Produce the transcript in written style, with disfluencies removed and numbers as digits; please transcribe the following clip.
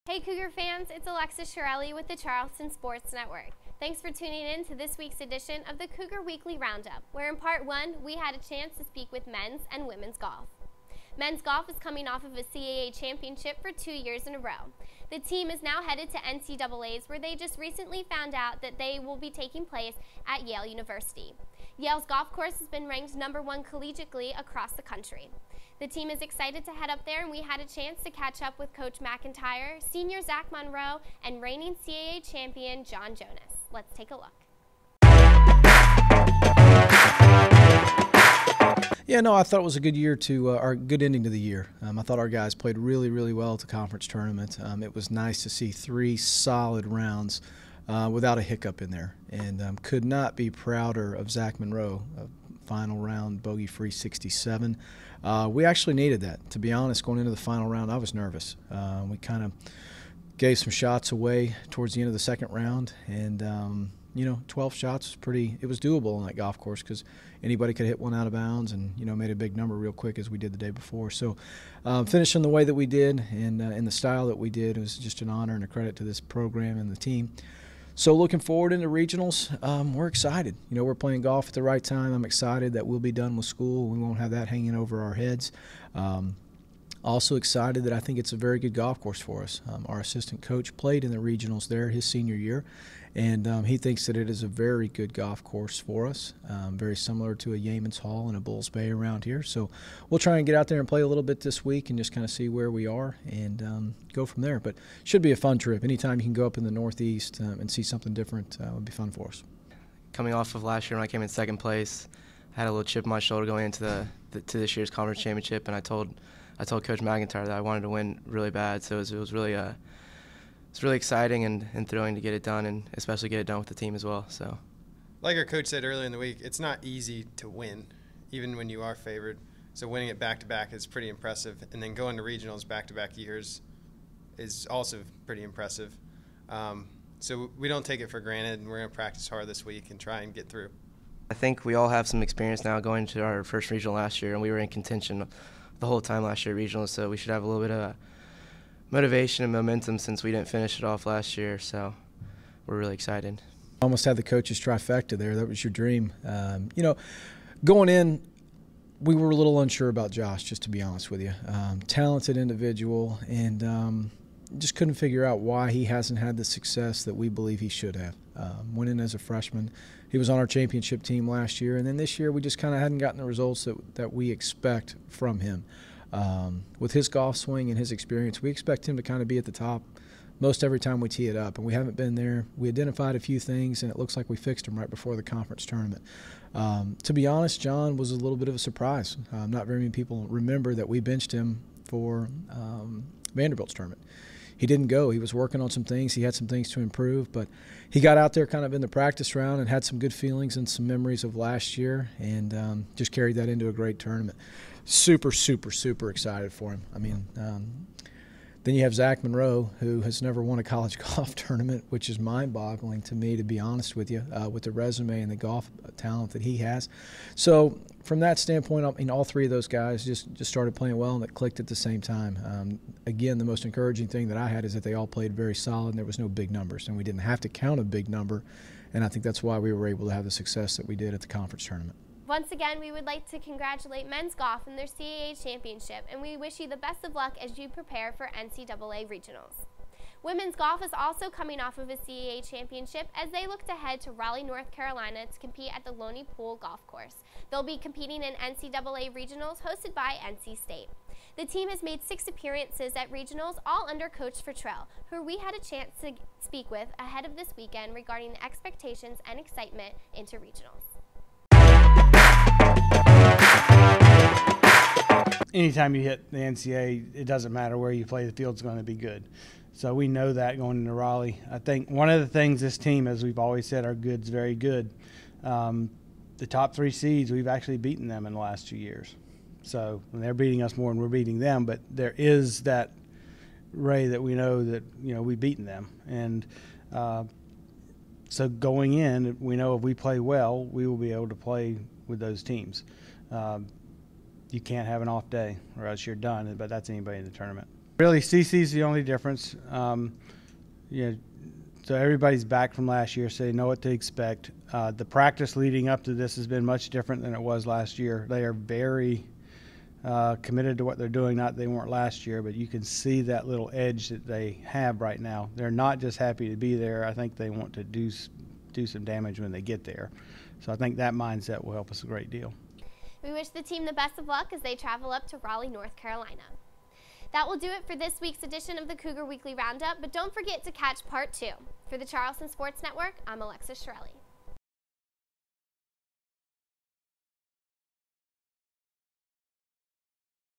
Hey Cougar fans, it's Alexis Raleigh with the Charleston Sports Network. Thanks for tuning in to this week's edition of the Cougar Weekly Roundup, where in part one, we had a chance to speak with men's and women's golf. Men's golf is coming off of a CAA championship for 2 years in a row. The team is now headed to NCAAs, where they just recently found out that they will be taking place at Yale University. Yale's golf course has been ranked #1 collegiately across the country. The team is excited to head up there, and we had a chance to catch up with Coach McIntyre, senior Zach Monroe, and reigning CAA champion John Jonas. Let's take a look. Yeah, no, I thought it was a good year our good ending to the year. I thought our guys played really, really well at the conference tournament. It was nice to see 3 solid rounds without a hiccup in there, and could not be prouder of Zach Monroe. Final round, bogey-free 67. We actually needed that. To be honest, going into the final round, I was nervous. We kind of gave some shots away towards the end of the second round, and 12 shots was it was doable on that golf course because anybody could hit one out of bounds and, made a big number real quick as we did the day before. So finishing the way that we did and in the style that we did was just an honor and a credit to this program and the team. So looking forward into regionals, we're excited. We're playing golf at the right time. I'm excited that we'll be done with school. We won't have that hanging over our heads. Also excited that I think it's a very good golf course for us. Our assistant coach played in the regionals there his senior year, and he thinks that it is a very good golf course for us, very similar to a Yeamans Hall and a Bulls Bay around here. So we'll try and get out there and play a little bit this week and just kind of see where we are and go from there. But should be a fun trip. Anytime you can go up in the Northeast and see something different would be fun for us. Coming off of last year when I came in second place, I had a little chip on my shoulder going into to this year's conference championship, and I told Coach McIntyre that I wanted to win really bad. So it was really it's really exciting and thrilling to get it done, and especially get it done with the team as well. So, like our coach said earlier in the week, it's not easy to win, even when you are favored. So winning it back-to-back is pretty impressive, and then going to regionals back-to-back years is also pretty impressive. So we don't take it for granted, and we're going to practice hard this week and try and get through. I think we all have some experience now going to our first regional last year, and we were in contention the whole time last year at regionals, so we should have a little bit of motivation and momentum since we didn't finish it off last year, so we're really excited. Almost had the coaches trifecta there. That was your dream. Going in, we were a little unsure about Josh, just to be honest with you. Talented individual, and just couldn't figure out why he hasn't had the success that we believe he should have. Went in as a freshman. He was on our championship team last year, and then this year we just kind of hadn't gotten the results that we expect from him. With his golf swing and his experience, we expect him to kind of be at the top most every time we tee it up, and we haven't been there. We identified a few things, and it looks like we fixed them right before the conference tournament. To be honest, John was a little bit of a surprise. Not very many people remember that we benched him for Vanderbilt's tournament. He didn't go. He was working on some things. He had some things to improve, but he got out there kind of in the practice round and had some good feelings and some memories of last year, and just carried that into a great tournament. Super, super, super excited for him. I mean, then you have Zach Monroe, who has never won a college golf tournament, which is mind-boggling to me, to be honest with you, with the resume and the golf talent that he has. So from that standpoint, I mean, all 3 of those guys just started playing well, and it clicked at the same time. Again, the most encouraging thing that I had is that they all played very solid, and there was no big numbers, and we didn't have to count a big number, and I think that's why we were able to have the success that we did at the conference tournament. Once again, we would like to congratulate men's golf in their CAA championship, and we wish you the best of luck as you prepare for NCAA regionals. Women's golf is also coming off of a CAA championship as they look to head to Raleigh, North Carolina to compete at the Loney Pool Golf Course. They'll be competing in NCAA regionals hosted by NC State. The team has made 6 appearances at regionals, all under Coach Fertrell, who we had a chance to speak with ahead of this weekend regarding the expectations and excitement into regionals. Anytime you hit the NCAA, it doesn't matter where you play, the field's going to be good. So we know that going into Raleigh. I think one of the things this team, as we've always said, our good's very good. The top 3 seeds, we've actually beaten them in the last 2 years. So they're beating us more than we're beating them, but there is that ray that we know that, we've beaten them. And so going in, we know if we play well, we will be able to play with those teams. You can't have an off day or else you're done, but that's anybody in the tournament. Really, CC's the only difference. So everybody's back from last year, so they know what to expect. The practice leading up to this has been much different than it was last year. They are very committed to what they're doing. Not that they weren't last year, but you can see that little edge that they have right now. They're not just happy to be there. I think they want to do some damage when they get there. So I think that mindset will help us a great deal. We wish the team the best of luck as they travel up to Raleigh, North Carolina. That will do it for this week's edition of the Cougar Weekly Roundup, but don't forget to catch part 2. For the Charleston Sports Network, I'm Alexis Shirelli.